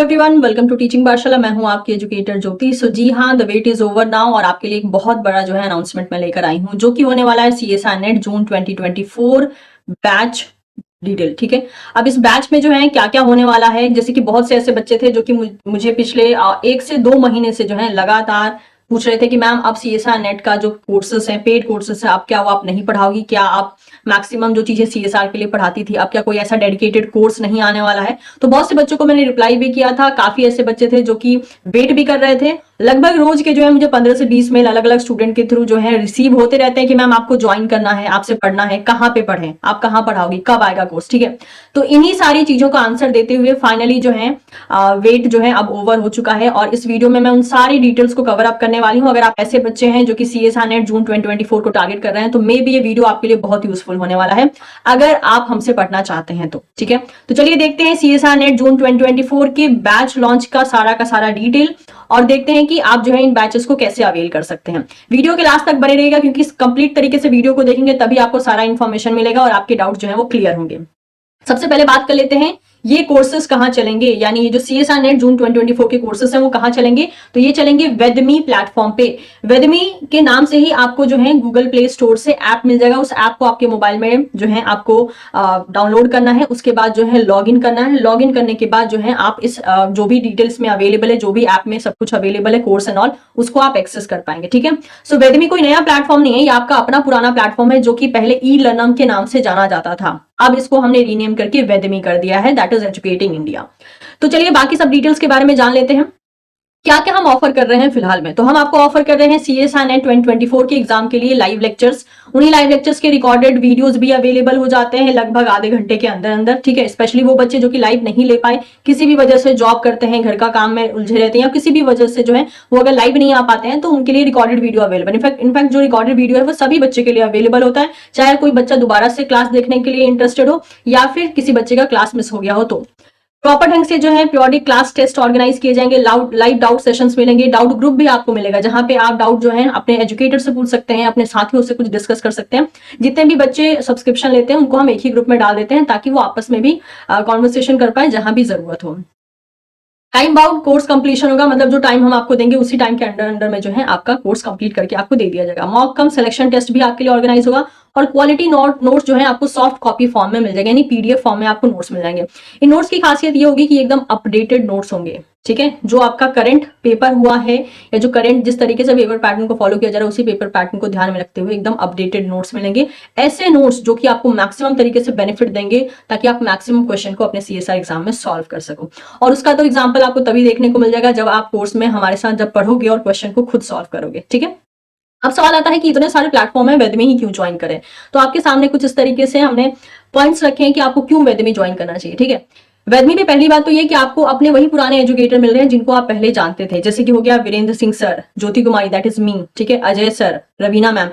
Everyone, welcome to teaching पाठशाला। मैं हूं आपकी एजुकेटर ज्योति। सो जी हाँ, the wait is over now और आपके लिए एक बहुत बड़ा जो है अनाउंसमेंट मैं लेकर आई हूं, जो कि होने वाला है सीएसआई नेट जून 2024 बैच डिटेल। ठीक है, अब इस बैच में जो है क्या क्या होने वाला है, जैसे कि बहुत से ऐसे बच्चे थे जो कि मुझे पिछले 1 से 2 महीने से जो है लगातार पूछ रहे थे कि मैम अब सीएसआर नेट का जो कोर्सेस हैं, पेड कोर्सेस है, आप क्या वो आप नहीं पढ़ाओगी? क्या आप मैक्सिमम जो चीजें सीएसआर के लिए पढ़ाती थी, अब क्या कोई ऐसा डेडिकेटेड कोर्स नहीं आने वाला है? तो बहुत से बच्चों को मैंने रिप्लाई भी किया था। काफी ऐसे बच्चे थे जो कि वेट भी कर रहे थे। लगभग रोज के जो है मुझे 15 से 20 मेल अलग अलग स्टूडेंट के थ्रू जो है रिसीव होते रहते हैं कि मैम आपको ज्वाइन करना है, आपसे पढ़ना है, कहाँ पे पढ़ें, आप कहाँ पढ़ाओगी, कब आएगा कोर्स। ठीक है, तो इन्हीं सारी चीजों का आंसर देते हुए फाइनली जो है वेट जो है अब ओवर हो चुका है और इस वीडियो में मैं उन सारी डिटेल्स को कवर अप करने वाली हूँ। अगर आप ऐसे बच्चे हैं जो कि सीएसआर नेट जून 2024 को टारगेट कर रहे हैं तो मे बी ये वीडियो आपके लिए बहुत यूजफुल होने वाला है, अगर आप हमसे पढ़ना चाहते हैं तो। ठीक है, तो चलिए देखते हैं सीएसआर नेट जून 2024 के बैच लॉन्च का सारा डिटेल और देखते हैं कि आप जो है इन बैचेस को कैसे अवेल कर सकते हैं। वीडियो के लास्ट तक बने रहेगा क्योंकि कंप्लीट तरीके से वीडियो को देखेंगे तभी आपको सारा इंफॉर्मेशन मिलेगा और आपके डाउट जो है वो क्लियर होंगे। सबसे पहले बात कर लेते हैं ये कोर्सेज कहां चलेंगे, यानी ये जो सीएसआर नेट जून 2024 के कोर्सेज हैं वो कहां चलेंगे। तो ये चलेंगे वेदमी प्लेटफॉर्म पे। वेदमी के नाम से ही आपको जो है गूगल प्ले स्टोर से ऐप मिल जाएगा। उस ऐप को आपके मोबाइल में जो है आपको डाउनलोड करना है, उसके बाद जो है लॉग इन करना है। लॉग इन करने के बाद जो है आप इस जो भी डिटेल्स में अवेलेबल है, जो भी ऐप में सब कुछ अवेलेबल है कोर्स एंड ऑल, उसको आप एक्सेस कर पाएंगे। ठीक है, सो वेदमी कोई नया प्लेटफॉर्म नहीं है, ये आपका अपना पुराना प्लेटफॉर्म है जो कि पहले ई लर्नम के नाम से जाना जाता था। अब इसको हमने रीनेम करके वेदमी कर दिया है, दैट इज एजुकेटिंग इंडिया। तो चलिए बाकी सब डिटेल्स के बारे में जान लेते हैं। क्या क्या हम ऑफर कर रहे हैं फिलहाल में। तो हम आपको ऑफर कर रहे हैं सीएसआर नेट 2024 के एग्जाम के लिए लाइव लेक्चर्स। उन्हीं लाइव लेक्चर्स के रिकॉर्डेड वीडियोस भी अवेलेबल हो जाते हैं लगभग आधे घंटे के अंदर अंदर। ठीक है, स्पेशली वो बच्चे जो कि लाइव नहीं ले पाए, किसी भी वजह से जॉब करते हैं, घर का काम में उलझे रहते हैं या किसी भी वजह से जो है वो अगर लाइव नहीं आ पाते हैं तो उनके लिए रिकॉर्डेड वीडियो अवेलेबल। इनफैक्ट जो रिकॉर्डेड वीडियो है वो सभी बच्चे के लिए अवेलेबल होता है, चाहे कोई बच्चा दोबारा से क्लास देखने के लिए इंटरेस्टेड हो या फिर किसी बच्चे का क्लास मिस हो गया हो। तो प्रॉपर ढंग से जो है प्योरिक क्लास टेस्ट ऑर्गेनाइज किए जाएंगे, लाइव डाउट सेशंस मिलेंगे, डाउट ग्रुप भी आपको मिलेगा जहां पे आप डाउट जो है अपने एजुकेटर से पूछ सकते हैं, अपने साथियों से कुछ डिस्कस कर सकते हैं। जितने भी बच्चे सब्सक्रिप्शन लेते हैं उनको हम एक ही ग्रुप में डाल देते हैं ताकि वो आपस में भी कॉन्वर्सेशन कर पाए जहां भी जरूरत हो। टाइम बाउंड कोर्स कंप्लीशन होगा, मतलब जो टाइम हम आपको देंगे उसी टाइम के अंडर में जो है आपका कोर्स कंप्लीट करके आपको दे दिया जाएगा। मॉक कम सिलेक्शन टेस्ट भी आपके लिए ऑर्गेनाइज होगा और क्वालिटी नोट्स जो है आपको सॉफ्ट कॉपी फॉर्म में मिल जाएगा, यानी पीडीएफ फॉर्म में आपको नोट्स मिल जाएंगे। इन नोट्स की खासियत ये होगी कि एकदम अपडेटेड नोट्स होंगे। ठीक है, जो आपका करंट पेपर हुआ है या जो करंट जिस तरीके से पेपर पैटर्न को फॉलो किया जा रहा है उसी पेपर पैटर्न को ध्यान में रखते हुए एकदम अपडेटेड नोट्स मिलेंगे। ऐसे नोट्स जो कि आपको मैक्सिमम तरीके से बेनिफिट देंगे ताकि आप मैक्सिमम क्वेश्चन को अपने सीएसआर एग्जाम में सॉल्व कर सको। और उसका तो एग्जाम्पल आपको तभी देखने को मिल जाएगा जब आप कोर्स में हमारे साथ जब पढ़ोगे और क्वेश्चन को खुद सॉल्व करोगे। ठीक है, अब सवाल आता है कि इतने सारे प्लेटफॉर्म है, वेदमी ही क्यों ज्वाइन करें। तो आपके सामने कुछ इस तरीके से हमने पॉइंट्स रखे हैं कि आपको क्यों वेदमी ज्वाइन करना चाहिए। ठीक है, वेदमी में पहली बात तो ये कि आपको अपने वही पुराने एजुकेटर मिल रहे हैं जिनको आप पहले जानते थे, जैसे कि हो गया Virendra Singh sir, Jyoti Kumari that is me, ठीक है, Ajay sir, Raveena ma'am,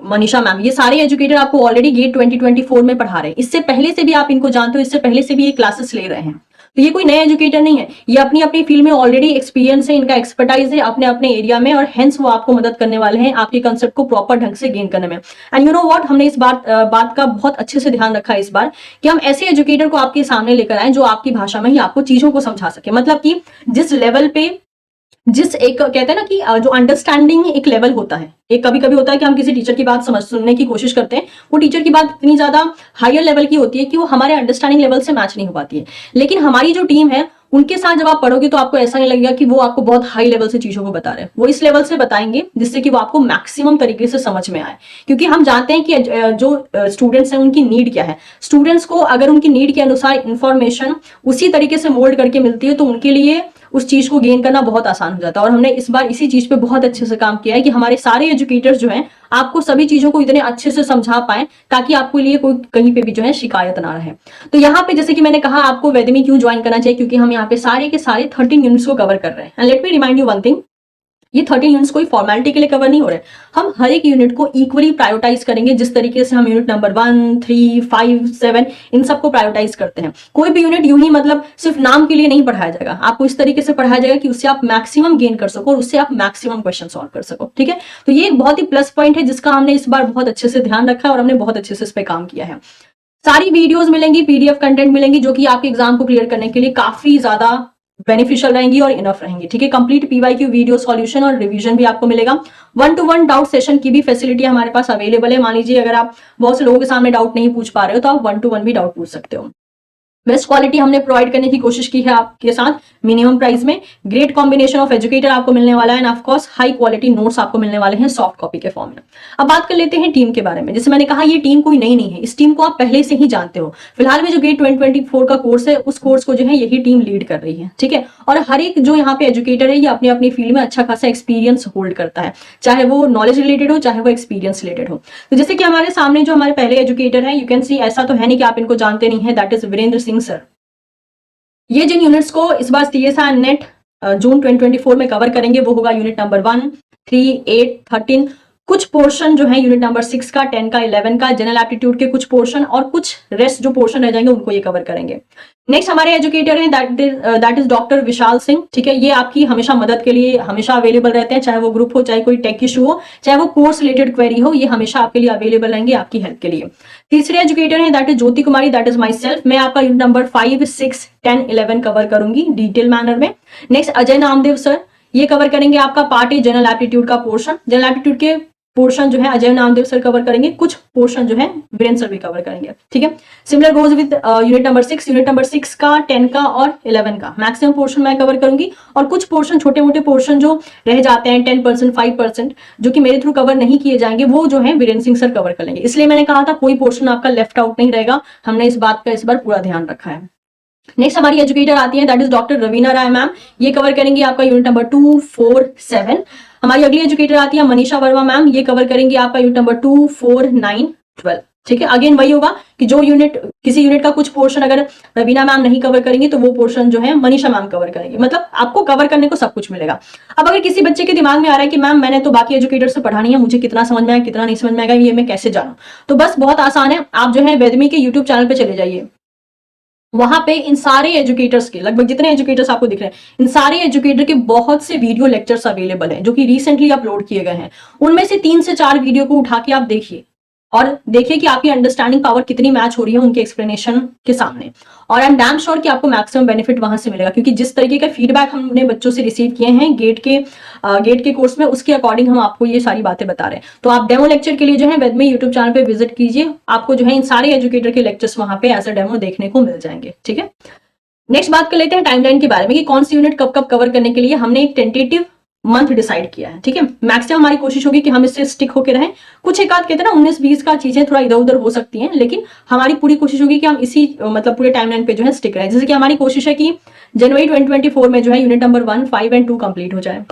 Manisha ma'am, ये सारे एजुकेटर आपको ऑलरेडी गेट 2024 में पढ़ा रहे हैं। इससे पहले से भी आप इनको जानते हो, इससे पहले से भी ये क्लासेस ले रहे हैं। तो ये कोई नए एजुकेटर नहीं है, ये अपनी अपनी फील्ड में ऑलरेडी एक्सपीरियंस है, इनका एक्सपर्टाइज है अपने अपने एरिया में और हेंस वो आपको मदद करने वाले हैं आपके कंसेप्ट को प्रॉपर ढंग से गेन करने में। एंड यू नो व्हाट, हमने इस बात का बहुत अच्छे से ध्यान रखा है इस बार कि हम ऐसे एजुकेटर को आपके सामने लेकर आए जो आपकी भाषा में ही आपको चीजों को समझा सके। मतलब कि जिस लेवल पे जिस एक कहते हैं ना कि जो अंडरस्टैंडिंग एक लेवल होता है, एक कभी कभी होता है कि हम किसी टीचर की बात सुनने की कोशिश करते हैं, वो टीचर की बात इतनी ज्यादा हायर लेवल की होती है कि वो हमारे अंडरस्टैंडिंग लेवल से मैच नहीं हो पाती है। लेकिन हमारी जो टीम है उनके साथ जब आप पढ़ोगे तो आपको ऐसा नहीं लगेगा कि वो आपको बहुत हाई लेवल से चीजों को बता रहे हैं, वो इस लेवल से बताएंगे जिससे कि वो आपको मैक्सिमम तरीके से समझ में आए। क्योंकि हम जानते हैं कि जो स्टूडेंट्स हैं उनकी नीड क्या है। स्टूडेंट्स को अगर उनकी नीड के अनुसार इंफॉर्मेशन उसी तरीके से मोल्ड करके मिलती है तो उनके लिए उस चीज को गेन करना बहुत आसान हो जाता है। और हमने इस बार इसी चीज पे बहुत अच्छे से काम किया है कि हमारे सारे एजुकेटर्स जो हैं आपको सभी चीजों को इतने अच्छे से समझा पाए ताकि आपके लिए कोई कहीं पे भी जो है शिकायत ना रहे। तो यहाँ पे जैसे कि मैंने कहा आपको वेदमी क्यों ज्वाइन करना चाहिए, क्योंकि हम यहाँ पे सारे के सारे 13 यूनिट्स को कवर कर रहे हैं। And let me remind you one thing, ये 13 यूनिट्स कोई फॉर्मेलिटी के लिए कवर नहीं हो रहे, हम हर एक यूनिट को इक्वली प्रायोरिटाइज करेंगे जिस तरीके से हम यूनिट नंबर 1, 3, 5, 7 इन सबको प्रायोरिटाइज करते हैं। कोई भी यूनिट यूं ही मतलब सिर्फ नाम के लिए नहीं पढ़ाया जाएगा, आपको इस तरीके से पढ़ाया जाएगा कि उससे आप मैक्सिमम गेन कर सको और उससे आप मैक्सिमम क्वेश्चन सॉल्व कर सको। ठीक है, तो ये एक बहुत ही प्लस पॉइंट है जिसका हमने इस बार बहुत अच्छे से ध्यान रखा है और हमने बहुत अच्छे से इस पर काम किया है। सारी वीडियोज मिलेंगी, पीडीएफ कंटेंट मिलेंगी जो कि आपके एग्जाम को क्लियर करने के लिए काफी ज्यादा बेनिफिशियल रहेंगी और इनफ रहेंगी। ठीक है, कंप्लीट पीवाईक्यू वीडियो सॉल्यूशन और रिवीजन भी आपको मिलेगा। 1-to-1 डाउट सेशन की भी फैसिलिटी हमारे पास अवेलेबल है। मान लीजिए अगर आप बहुत से लोगों के सामने डाउट नहीं पूछ पा रहे हो तो आप 1-to-1 भी डाउट पूछ सकते हो। बेस्ट क्वालिटी हमने प्रोवाइड करने की कोशिश की है आपके साथ, मिनिमम प्राइस में। ग्रेट कॉम्बिनेशन ऑफ एजुकेटर आपको मिलने वाला है end of course high quality notes आपको मिलने वाले हैं सॉफ्ट कॉपी के फॉर्म में। अब बात कर लेते हैं टीम के बारे में। जैसे मैंने कहा ये टीम कोई नई नहीं है, इस टीम को आप पहले से ही जानते हो। फिलहाल में जो गेट 2024 का कोर्स है उस कोर्स को जो है यही टीम लीड कर रही है। ठीक है, और हर एक जो यहाँ पे एजुकेटर है ये अपनी अपनी फील्ड में अच्छा खासा एक्सपीरियंस होल्ड करता है, चाहे वो नॉलेज रिलेटेड हो चाहे वो एक्सपीरियंस रिलेटेड हो। तो जैसे कि हमारे सामने जो हमारे पहले एजुकेटर है, यू कैन सी, ऐसा तो है नहीं कि आप इनको जानते नहीं है, that is Virendra Singh sir. ये जिन यूनिट्स को इस बार सीएसआर नेट जून 2024 में कवर करेंगे वो होगा यूनिट नंबर 1, 3, 8, 13, कुछ पोर्शन जो है यूनिट नंबर 6 का, 10 का, 11 का, जनरल एप्टीट्यूड के कुछ पोर्शन और कुछ रेस्ट जो पोर्शन रह जाएंगे उनको ये कवर करेंगे। नेक्स्ट हमारे एजुकेटर हैं that is doctor Vishal Singh. ठीक है, ये आपकी हमेशा मदद के लिए हमेशा अवेलेबल रहते हैं, चाहे वो ग्रुप हो, चाहे कोई टेक इशू हो, चाहे वो कोर्स रिलेटेड क्वेरी हो, ये हमेशा आपके लिए अवेलेबल रहेंगे आपकी हेल्प के लिए। तीसरे एजुकेटर हैं that is Jyoti Kumari, that is my self. मैं आपका यूनिट नंबर 5, 6, 10, 11 कवर करूंगी डिटेल मैनर में। नेक्स्ट अजय नामदेव सर, ये कवर करेंगे आपका पार्ट ए जनरल एप्टीट्यूड का पोर्शन। जनरल एप्टीट्यूड के पोर्शन जो है अजय नामदेव सर कवर करेंगे, कुछ पोर्शन जो है वीरेंद्र सर भी कवर करेंगे। ठीक है, similar goes with unit number 6, unit number 6 का, 10 का और 11 का मैक्सिमम पोर्शन मैं कवर करूंगी, और कुछ पोर्शन छोटे मोटे पोर्शन जो रह जाते हैं 10%, 5% जो कि मेरे थ्रू कवर नहीं किए जाएंगे वो जो है वीरेंद्र सिंह सर कवर कर लेंगे। इसलिए मैंने कहा था कोई पोर्शन आपका लेफ्ट आउट नहीं रहेगा, हमने इस बात का इस बार पूरा ध्यान रखा है। नेक्स्ट हमारी एजुकेटर आती है that is doctor Raveena Rai ma'am, ये कवर करेंगे आपका यूनिट नंबर 2, 4, 7। हमारी अगली एजुकेटर आती है मनीषा वर्मा मैम, ये कवर करेंगे आपका यूनिट नंबर 2, 4, 9, 12। ठीक है, अगेन वही होगा कि जो यूनिट किसी यूनिट का कुछ पोर्शन अगर रवीना मैम नहीं कवर करेंगे तो वो पोर्शन जो है मनीषा मैम कवर करेंगे, मतलब आपको कवर करने को सब कुछ मिलेगा। अब अगर किसी बच्चे के दिमाग में आ रहा है कि मैम मैंने तो बाकी एजुकेटर से पढ़ा नहीं है, मुझे कितना समझ में आया कितना नहीं समझ में आएगा ये मैं कैसे जानूं, तो बस बहुत आसान है, आप जो है वेदमी के यूट्यूब चैनल पे चले जाइए। वहां पे इन सारे एजुकेटर्स के लगभग जितने एजुकेटर्स आपको दिख रहे हैं इन सारे एजुकेटर के बहुत से वीडियो लेक्चर्स अवेलेबल हैं जो कि रिसेंटली अपलोड किए गए हैं। उनमें से 3 से 4 वीडियो को उठा के आप देखिए और देखिए कि आपकी अंडरस्टैंडिंग पावर कितनी मैच हो रही है उनके एक्सप्लेनेशन के सामने, और आई एम डैम श्योर कि आपको मैक्सिमम बेनिफिट वहां से मिलेगा, क्योंकि जिस तरीके का फीडबैक हमने बच्चों से रिसीव किए हैं गेट के कोर्स में उसके अकॉर्डिंग हम आपको ये सारी बातें बता रहे हैं। तो आप डेमो लेक्चर के लिए जो है वेदमी यूट्यूब चैनल पे विजिट कीजिए, आपको जो है इन सारे एजुकेटर के लेक्चर्स वहां पे एज अ डेमो देखने को मिल जाएंगे। ठीक है, नेक्स्ट बात कर लेते हैं टाइमलाइन के बारे में कि कौन सी यूनिट कब कब कवर करने के लिए हमने एक टेंटेटिव मंथ डिसाइड किया है। ठीक है, मैक्सिमम हमारी कोशिश होगी कि हम इससे स्टिक होकर रहें। कुछ एक आध कहते हैं ना 19-20 का चीजें थोड़ा इधर उधर हो सकती हैं, लेकिन हमारी पूरी कोशिश होगी कि हम इसी मतलब पूरे टाइमलाइन पे जो है स्टिक रहें। जैसे कि हमारी कोशिश है कि जनवरी 2024 में जो है यूनिट नंबर 1, 5 एंड 2 कंप्लीट हो जाए।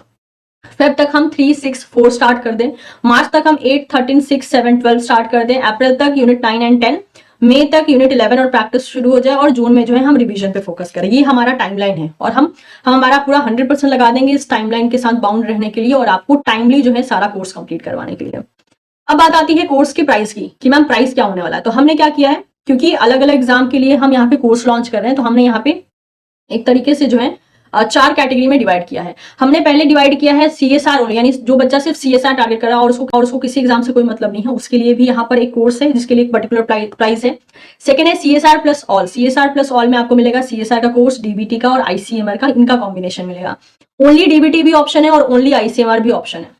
फेब तक हम 3, 6, 4 स्टार्ट कर दें। मार्च तक हम 8, 13, 6, 7, 12 स्टार्ट कर दें। अप्रैल तक यूनिट 9 एंड 10। मई तक यूनिट 11 और प्रैक्टिस शुरू हो जाए, और जून में जो है हम रिवीजन पे फोकस करें। ये हमारा टाइमलाइन है और हम हमारा पूरा 100% लगा देंगे इस टाइमलाइन के साथ बाउंड रहने के लिए और आपको टाइमली जो है सारा कोर्स कंप्लीट करवाने के लिए। अब बात आती है कोर्स के प्राइस की कि मैम प्राइस क्या होने वाला है। तो हमने क्या किया है, क्योंकि अलग अलग एग्जाम के लिए हम यहाँ पे कोर्स लॉन्च कर रहे हैं, तो हमने यहाँ पे एक तरीके से जो है 4 कैटेगरी में डिवाइड किया है। हमने पहले डिवाइड किया है सीएसआर ओनली, यानी जो बच्चा सिर्फ सीएसआर टारगेट कर रहा है और उसको किसी एग्जाम से कोई मतलब नहीं है, उसके लिए भी यहाँ पर एक कोर्स है जिसके लिए एक पर्टिकुलर प्राइस है। सेकंड है CSR plus all. CSR plus all में आपको मिलेगा सीएसआर का कोर्स, डीबीटी का और आईसीएमआर का, इनका कॉम्बिनेशन मिलेगा। ओनली डीबीटी भी ऑप्शन है और ओनली आईसीएमआर भी ऑप्शन है,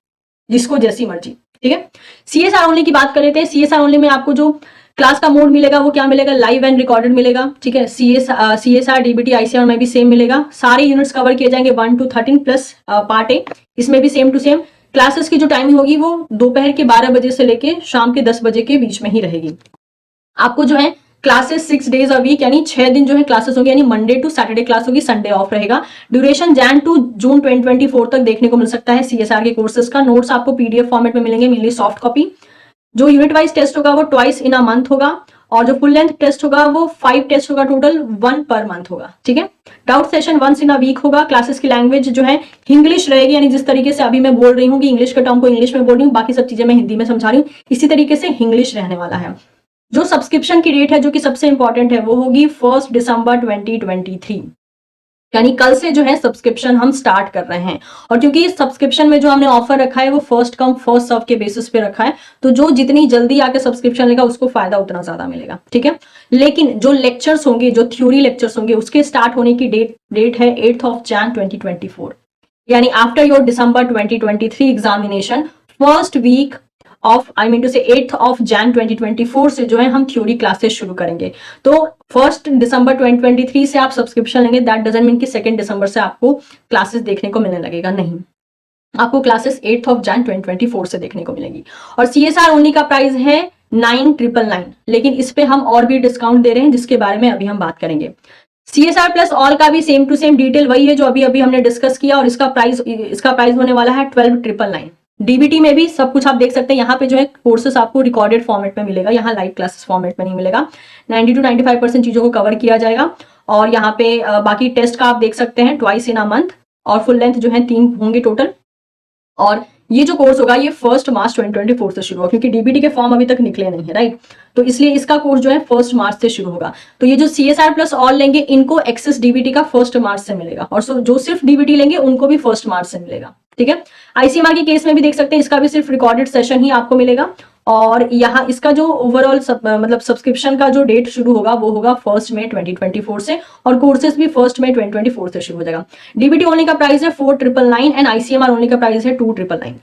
जिसको जैसी मर्जी। ठीक है, सीएसआर ओनली की बात कर लेते हैं। सीएसआर ओनली में आपको जो क्लास का मोड मिलेगा वो क्या मिलेगा, लाइव एंड रिकॉर्डेड मिलेगा। ठीक है, सीएसआर डीबीटी आईसीआर में भी सेम मिलेगा। सारे यूनिट्स कवर किए जाएंगे 1 to 13 प्लस पार्ट ए, इसमें भी सेम टू सेम। क्लासेस की जो टाइमिंग होगी वो दोपहर के 12 बजे से लेके शाम के 10 बजे के बीच में ही रहेगी। आपको जो है क्लासेस 6 डेज अ वीक, यानी 6 दिन जो है क्लासेस होगी, यानी मंडे टू सैटरडे क्लास होगी, संडे ऑफ रहेगा। ड्यूरेशन जैन टू जून 2024 तक देखने को मिल सकता है सीएसआर के कोर्सेज का। नोट्स आपको पीडीएफ फॉर्मेट में मिलेंगे, मेनली सॉफ्ट कॉपी। जो यूनिट वाइज टेस्ट होगा वो ट्वाइस इन अ मंथ होगा, और जो फुल लेंथ टेस्ट होगा वो 5 टेस्ट होगा, टोटल 1 पर मंथ होगा। ठीक है, doubt session once in a week होगा। क्लासेस की लैंग्वेज जो है इंग्लिश रहेगी, यानी जिस तरीके से अभी मैं बोल रही हूँ कि इंग्लिश के टर्म को इंग्लिश में बोल रही हूँ, बाकी सब चीजें मैं हिंदी में समझा रही हूँ, इसी तरीके से इंग्लिश रहने वाला है। जो सब्सक्रिप्शन की डेट है जो कि सबसे इंपॉर्टेंट है वो होगी 1 दिसंबर 2023। यानी कल से जो है सब्सक्रिप्शन हम स्टार्ट कर रहे हैं। और क्योंकि इस सब्सक्रिप्शन में जो हमने ऑफर रखा है वो फर्स्ट कम फर्स्ट सर्व के बेसिस पे रखा है, तो जो जितनी जल्दी आके सब्सक्रिप्शन लेगा उसको फायदा उतना ज्यादा मिलेगा, ठीक है। लेकिन जो लेक्चर्स होंगे, जो थ्योरी लेक्चर्स होंगे, उसके स्टार्ट होने की डेट है 8 ऑफ जैन 2024, यानी after your December 2023 examination, first week of I mean two से 8 ऑफ जैन 2024 से जो है हम थ्योरी क्लासेस शुरू करेंगे। तो 1 दिसंबर 2023 से आप सब्सक्रिप्शन लेंगे, दैट डजंट मीन कि 2 दिसंबर से आपको क्लासेस देखने को मिलने लगेगा, नहीं, आपको क्लासेस 8 ऑफ जैन 2024 से देखने को मिलेगी। और CSR ओनली का प्राइस है 9,999, लेकिन इस पे हम और भी डिस्काउंट दे रहे हैं जिसके बारे में अभी हम बात करेंगे। CSR प्लस ऑल का भी सेम टू सेम डिटेल वही है जो अभी अभी हमने डिस्कस किया, और इसका प्राइस होने वाला है 12,999। डीबीटी में भी सब कुछ आप देख सकते हैं, यहाँ पे जो है कोर्सेस आपको रिकॉर्डेड फॉर्मेट में मिलेगा, यहाँ लाइव क्लासेस फॉर्मेट में नहीं मिलेगा। 90 to 95% चीजों को कवर किया जाएगा। और यहाँ पे बाकी टेस्ट का आप देख सकते हैं, ट्वाइस इन अ मंथ, और फुल लेंथ जो है 3 होंगे टोटल। और ये जो कोर्स होगा ये 1 मार्च 2024 से शुरू होगा, क्योंकि डीबीटी के फॉर्म अभी तक निकले नहीं है, राइट। तो इसलिए इसका कोर्स जो है 1 मार्च से शुरू होगा। तो ये जो CSR प्लस ऑल लेंगे इनको एक्सेस डीबीटी का 1 मार्च से मिलेगा, और जो सिर्फ डीबीटी लेंगे उनको भी 1 मार्च से मिलेगा, ठीक है। ICMR के केस में भी देख सकते हैं, इसका भी सिर्फ रिकॉर्डेड सेशन ही आपको मिलेगा। और यहाँ इसका जो ओवरऑल मतलब सब्सक्रिप्शन का जो डेट शुरू होगा वो होगा 1 मई 2024 से, और कोर्सेज भी 1 मई 2024 से शुरू हो जाएगा। डीबीटी ओनली का प्राइस है 4,999 एंड ICMR ओनली का प्राइस है 2,999।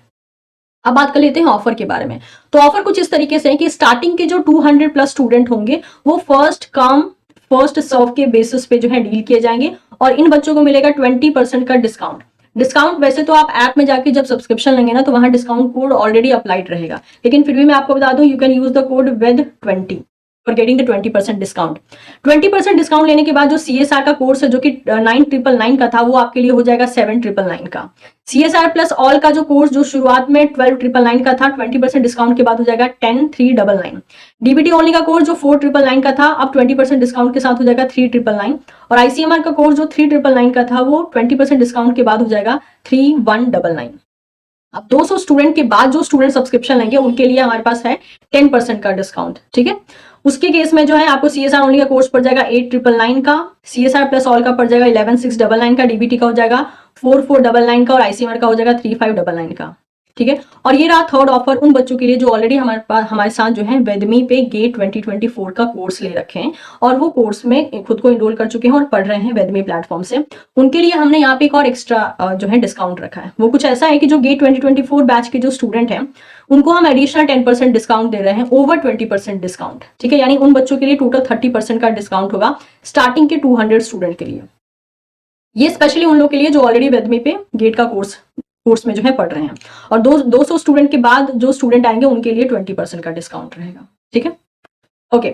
अब बात कर लेते हैं ऑफर के बारे में। तो ऑफर कुछ इस तरीके से है कि स्टार्टिंग के जो 200 प्लस स्टूडेंट होंगे वो फर्स्ट कम फर्स्ट सर्व के बेसिस पे जो है डील किए जाएंगे, और इन बच्चों को मिलेगा 20% का डिस्काउंट। डिस्काउंट वैसे तो आप ऐप में जाके जब सब्सक्रिप्शन लेंगे ना तो वहां डिस्काउंट कोड ऑलरेडी अप्लाइड रहेगा, लेकिन फिर भी मैं आपको बता दूं, you can use the code WED20 for getting the 20% discount. 20% discount लेने के बाद जो CSR का कोर्स है जो कि 9,999 का था, वो आपके लिए हो जाएगा 7,999 का। CSR प्लस ऑल का जो कोर्स जो शुरुआत में 12,999 का था, 20% डिस्काउंट के बाद हो जाएगा 10,399। डीबीटी ओनली का कोर्स जो 4,999 का था, अब 20% डिस्काउंट के साथ हो जाएगा 3,999। और ICMR का कोर्स जो 3,999 का था, वो 20% डिस्काउंट के बाद हो जाएगा 3,199। अब 200 स्टूडेंट के बाद जो स्टूडेंट सब्सक्रिप्शन लेंगे उनके लिए हमारे पास है 10% का डिस्काउंट, ठीक है। उसके केस में जो है आपको CSR ओनली का कोर्स पड़ जाएगा 8,999 का, CSR प्लस ऑल का पड़ जाएगा 11,699 का, डीबीटी का हो जाएगा 4,499 का, और ICMR का हो जाएगा 3,599 का, ठीक है। और ये रहा थर्ड ऑफर उन बच्चों के लिए जो ऑलरेडी हमारे साथ जो है वेदमी पे गेट 2024 का कोर्स ले रखे हैं, और वो कोर्स में खुद को इनरोल कर चुके हैं और पढ़ रहे हैं वेदमी प्लेटफॉर्म से। उनके लिए हमने यहाँ पे एक और एक्स्ट्रा जो है डिस्काउंट रखा है। वो कुछ ऐसा है कि जो गेट 2024 बैच के जो स्टूडेंट हैं उनको हम एडिशनल 10% डिस्काउंट दे रहे हैं, ओवर 20% डिस्काउंट, ठीक है। यानी उन बच्चों के लिए टोटल 30% का डिस्काउंट होगा स्टार्टिंग के 200 स्टूडेंट के लिए। ये स्पेशली उन लोगों के लिए जो ऑलरेडी वेदमी पे गेट का कोर्स में जो है पढ़ रहे हैं, और 200 स्टूडेंट के बाद जो स्टूडेंट आएंगे उनके लिए 20% का डिस्काउंट रहेगा, ठीक है। ओके,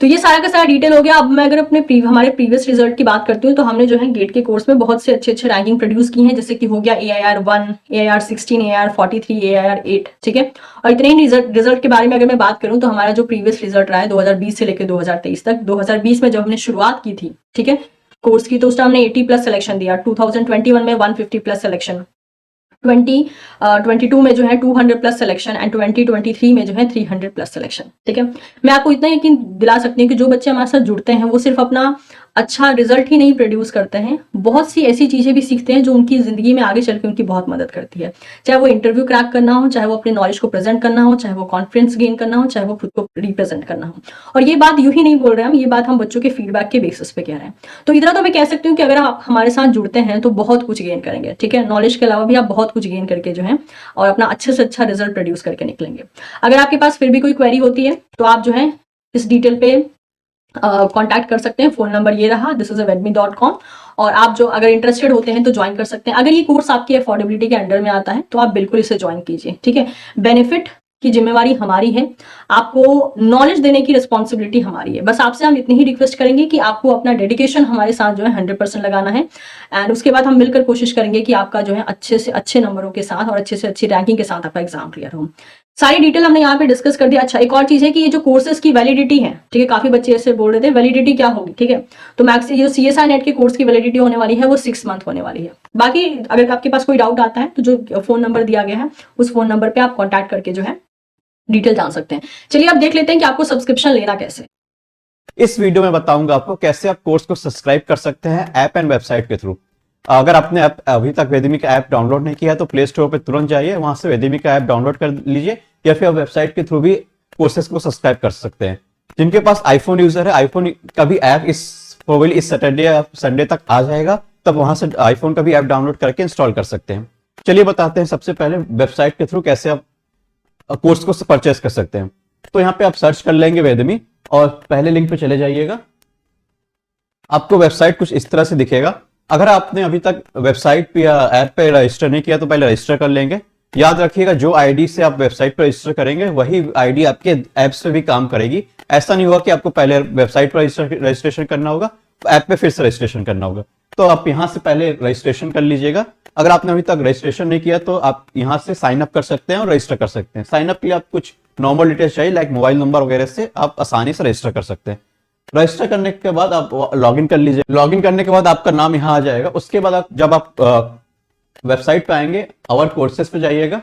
तो ये सारा का सारा डिटेल हो गया। अब मैं अगर अपने हमारे प्रीवियस रिजल्ट की बात करती हूँ तो हमने जो है गेट के कोर्स में बहुत से अच्छे रैंकिंग प्रोड्यूस की हैं, जैसे कि हो गया AIR1, AIR16, AIR43, AIR8, ठीक है। और इतने ही रिजल्ट के बारे में अगर मैं बात करूँ तो हमारा जो प्रीवियस रिजल्ट रहा है 2020 से लेकर 2023 तक, 2020 में जब हमने शुरुआत की थी, ठीक है, कोर्स की, तो उस टाइम हमने 80 प्लस सिलेक्शन दिया, 2021 में 150 प्लस सिलेक्शन, 2022 में जो है 200 प्लस सिलेक्शन, एंड 2023 में जो है 300 प्लस सिलेक्शन, ठीक है। मैं आपको इतना यकीन दिला सकती हूँ कि जो बच्चे हमारे साथ जुड़ते हैं वो सिर्फ अपना अच्छा रिजल्ट ही नहीं प्रोड्यूस करते हैं, बहुत सी ऐसी चीजें भी सीखते हैं जो उनकी जिंदगी में आगे चल के उनकी बहुत मदद करती है। चाहे वो इंटरव्यू क्रैक करना हो, चाहे वो अपने नॉलेज को प्रेजेंट करना हो, चाहे वो कॉन्फिडेंस गेन करना हो, चाहे वो खुद को रिप्रेजेंट करना हो। और ये बात यूं ही नहीं बोल रहे हैं हम, ये बात हम बच्चों के फीडबैक के बेसिस पे कह रहे हैं। तो इतना तो मैं कह सकती हूँ कि अगर आप हमारे साथ जुड़ते हैं तो बहुत कुछ गेन करेंगे, ठीक है। नॉलेज के अलावा भी आप बहुत कुछ गेन करके जो है और अपना अच्छे से अच्छा रिजल्ट प्रोड्यूस करके निकलेंगे। अगर आपके पास फिर भी कोई क्वेरी होती है तो आप जो है इस डिटेल पे कांटेक्ट कर सकते हैं। फोन नंबर ये रहा, this@wedme.com, और आप जो अगर इंटरेस्टेड होते हैं तो ज्वाइन कर सकते हैं। अगर ये कोर्स आपकी अफोर्डेबिलिटी के अंडर में आता है तो आप बिल्कुल इसे ज्वाइन कीजिए, ठीक है। बेनिफिट की जिम्मेवारी हमारी है, आपको नॉलेज देने की रिस्पॉन्सिबिलिटी हमारी है। बस आपसे हम इतनी ही रिक्वेस्ट करेंगे कि आपको अपना डेडिकेशन हमारे साथ जो है 100% लगाना है, एंड उसके बाद हम मिलकर कोशिश करेंगे कि आपका जो है अच्छे से अच्छे नंबरों के साथ और अच्छे से अच्छी रैंकिंग के साथ आपका एग्जाम क्लियर हो। सारी डिटेल हमने यहाँ पे डिस्कस कर दिया। अच्छा, एक और चीज है कि ये जो कोर्सेज की वैलिडिटी है, ठीक है, काफी बच्चे ऐसे बोल रहे थे वैलिडिटी क्या होगी, ठीक है। तो मैक्स जो CSI नेट के कोर्स की वैलिडिटी होने वाली है वो 6 मंथ होने वाली है। बाकी अगर आपके पास कोई डाउट आता है तो जो फोन नंबर दिया गया है उस फोन नंबर पे आप कॉन्टैक्ट करके जो है डिटेल जान सकते हैं। चलिए अब देख लेते हैं कि आपको सब्सक्रिप्शन लेना कैसे। इस वीडियो में बताऊंगा आपको कैसे आप कोर्स को सब्सक्राइब कर सकते हैं ऐप एंड वेबसाइट के थ्रू। अगर आपने अभी तक वेदिमी का ऐप डाउनलोड नहीं किया है तो प्ले स्टोर पर तुरंत जाइए, वहां से वेदिमी का ऐप डाउनलोड कर लीजिए, या फिर आप वेबसाइट के थ्रू भी कोर्सेज को सब्सक्राइब कर सकते हैं। जिनके पास आईफोन यूजर है, आईफोन का भी ऐप प्रोबेबली इस सैटरडे या संडे तक आ जाएगा, तब वहां से आईफोन का भी ऐप डाउनलोड करके इंस्टॉल कर सकते हैं। चलिए बताते हैं सबसे पहले वेबसाइट के थ्रू कैसे आप कोर्स को परचेस कर सकते हैं। तो यहाँ पे आप सर्च कर लेंगे वेदमी और पहले लिंक पे चले जाइएगा। आपको वेबसाइट कुछ इस तरह से दिखेगा। अगर आपने अभी तक वेबसाइट पे या ऐप पे रजिस्टर नहीं किया तो पहले रजिस्टर कर लेंगे। याद रखिएगा जो आईडी से आप वेबसाइट पर रजिस्टर करेंगे वही आईडी आपके ऐप्स पे भी काम करेगी। ऐसा नहीं होगा कि आपको पहले वेबसाइट पर रजिस्ट्रेशन करना होगा, ऐप पे फिर से रजिस्ट्रेशन करना होगा। तो आप यहां से पहले रजिस्ट्रेशन कर लीजिएगा। अगर आपने अभी तक रजिस्ट्रेशन नहीं किया तो आप यहां से साइन अप कर सकते हैं और रजिस्टर कर सकते हैं। साइन अप के लिए आप कुछ नॉर्मल डिटेल्स चाहिए, लाइक मोबाइल नंबर वगैरह से आप आसानी से रजिस्टर कर सकते हैं। रजिस्टर करने के बाद आप लॉगिन कर लीजिए। लॉगिन करने के बाद आपका नाम यहाँ आ जाएगा। उसके बाद जब आप वेबसाइट पे आएंगे, आवर कोर्सेज पे जाइएगा।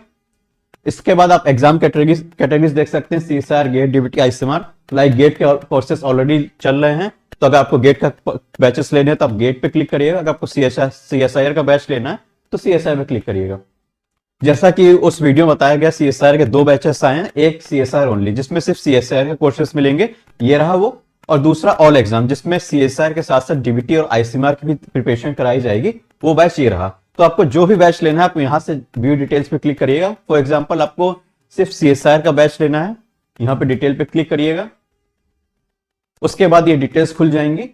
इसके बाद आप एग्जाम कैटेगरीज देख सकते हैं, CSIR, GATE, DBT, ICMR। Like GATE के कोर्सेज ऑलरेडी चल रहे हैं, तो अगर आपको गेट का बैचेस लेने हैं तो आप गेट पे क्लिक करिएगा। अगर आपको CSIR का बैच लेना है तो CSIR पे क्लिक करिएगा। जैसा कि उस वीडियो में बताया गया, CSIR के 2 बैचेस आए हैं, एक CSIR ओनली जिसमें सिर्फ CSIR के कोर्सेज मिलेंगे, ये रहा वो, और दूसरा ऑल एग्जाम जिसमें CSIR के साथ साथ DBT और ICMR की भी प्रिपरेशन कराई जाएगी, वो बैच ये रहा। तो आपको जो भी बैच लेना है आप यहां से व्यू डिटेल्स पे क्लिक करिएगा। फॉर एग्जांपल आपको सिर्फ CSIR का बैच लेना है, यहां पे डिटेल पे क्लिक करिएगा। उसके बाद ये डिटेल्स खुल जाएंगी।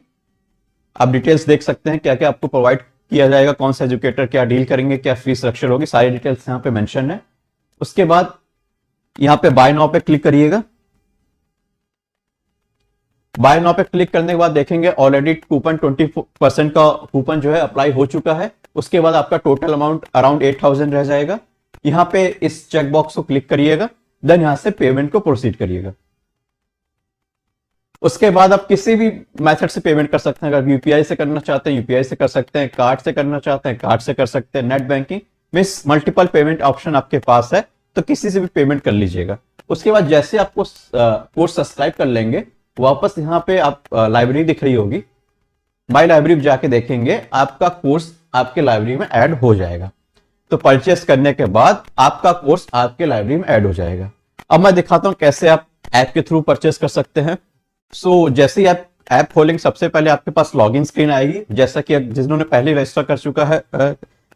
आप डिटेल्स देख सकते हैं क्या क्या आपको प्रोवाइड किया जाएगा, कौन सा एजुकेटर क्या डील करेंगे, क्या फीस स्ट्रक्चर होगी, सारी डिटेल्स यहाँ पे मेंशन है। उसके बाद यहाँ पे बाय नाउ पे क्लिक करिएगा। बाय नाउ पे क्लिक करने के बाद देखेंगे ऑलरेडी कूपन 20% का कूपन जो है अप्लाई हो चुका है। उसके बाद आपका टोटल अमाउंट अराउंड 8000 रह जाएगा। यहाँ पे इस चेक बॉक्स को क्लिक करिएगा, देन यहां से पेमेंट को प्रोसीड करिएगा। उसके बाद आप किसी भी मेथड से पेमेंट कर सकते हैं। अगर यूपीआई से करना चाहते हैं यूपीआई से कर सकते हैं, कार्ड से करना चाहते हैं कार्ड से कर सकते हैं, net banking means multiple payment option आपके पास है, तो किसी से भी पेमेंट कर लीजिएगा। उसके बाद जैसे आपको कोर्स सब्सक्राइब कर लेंगे, वापस यहाँ पे आप लाइब्रेरी दिख रही होगी, माई लाइब्रेरी जाके देखेंगे आपका कोर्स आपके लाइब्रेरी में ऐड हो जाएगा। तो परचेस करने के बाद आपका कोर्स आपके लाइब्रेरी में ऐड हो जाएगा। अब मैं दिखाता हूं कैसे आप ऐप के थ्रू परचेस कर सकते हैं। जैसे ही आप ऐप खोलेंगे, सबसे पहले आपके पास लॉगिन स्क्रीन आएगी। जैसा कि जिन्होंने पहले रजिस्टर कर चुका है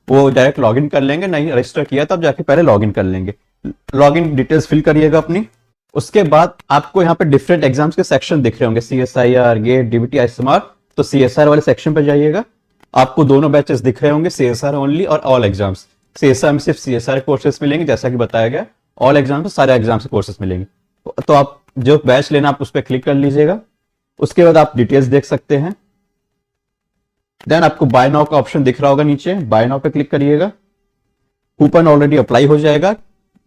वो डायरेक्ट लॉगिन कर लेंगे, नहीं रजिस्टर किया तब जाके पहले लॉगिन कर लेंगे। लॉगिन डिटेल्स फिल करिएगा अपनी। उसके बाद आपको यहाँ पे डिफरेंट एग्जाम्स के सेक्शन दिख रहे होंगे, CSIR, गेट, DBT, ICMR। तो CSIR वाले सेक्शन पे जाइएगा। आपको दोनों बैचेस दिख रहे होंगे, CSIR ओनली और ऑल एग्जाम्स। CSIR में सिर्फ CSIR कोर्सेस मिलेंगे जैसा कि बताया गया, ऑल एग्जाम में सारे एग्जाम से कोर्सेस मिलेंगे। तो आप जो बैच लेना आप उस पर क्लिक कर लीजिएगा। उसके बाद आप डिटेल्स देख सकते हैं। देन आपको बाय नाउ का ऑप्शन दिख रहा होगा नीचे, बाय नाउ पे क्लिक करिएगा। कूपन ऑलरेडी अप्लाई हो जाएगा,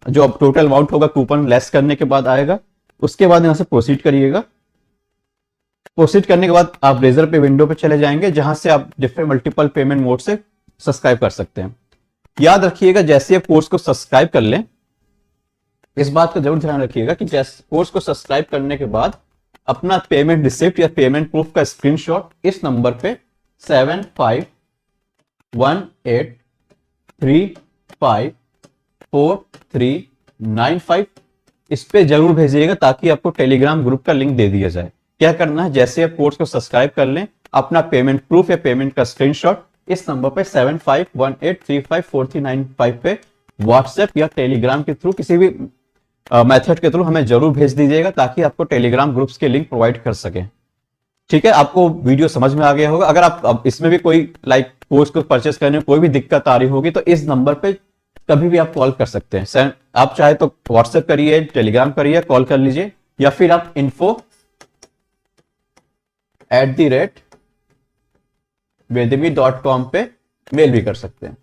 जो अब टोटल अमाउंट होगा कूपन लेस करने के बाद आएगा। उसके बाद यहां से प्रोसीड करिएगा। प्रोसीड करने के बाद आप रेजर पे विंडो पे चले जाएंगे, जहां से आप डिफरेंट मल्टीपल पेमेंट मोड से सब्सक्राइब कर सकते हैं। याद रखिएगा जैसे आप कोर्स को सब्सक्राइब कर लें, इस बात का जरूर ध्यान रखिएगा कि जैसे कोर्स को सब्सक्राइब करने के बाद अपना पेमेंट रिसिप्ट या पेमेंट प्रूफ का स्क्रीनशॉट इस नंबर पे 7518354395 इस पे जरूर भेजिएगा, ताकि आपको टेलीग्राम ग्रुप का लिंक दे दिया जाए। क्या करना है, जैसे आप कोर्स को सब्सक्राइब कर लें, अपना पेमेंट प्रूफ या पेमेंट का स्क्रीनशॉट इस नंबर पे 7518354395 पे व्हाट्सएप या टेलीग्राम के थ्रू किसी भी मेथड के थ्रू हमें जरूर भेज दीजिएगा, ताकि आपको टेलीग्राम ग्रुप्स के लिंक प्रोवाइड कर सके। ठीक है, आपको वीडियो समझ में आ गया होगा। अगर आप इसमें भी कोई कोर्स को परचेस करने में कोई भी दिक्कत आ रही होगी तो इस नंबर पे कभी भी आप कॉल कर सकते हैं। आप चाहे तो व्हाट्सएप करिए, टेलीग्राम करिए, कॉल कर लीजिए, या फिर आप info@vedimi.com पे मेल भी कर सकते हैं।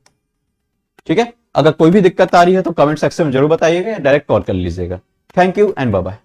ठीक है, अगर कोई भी दिक्कत आ रही है तो कमेंट सेक्शन में जरूर बताइएगा या डायरेक्ट कॉल कर लीजिएगा। Thank you and bye bye.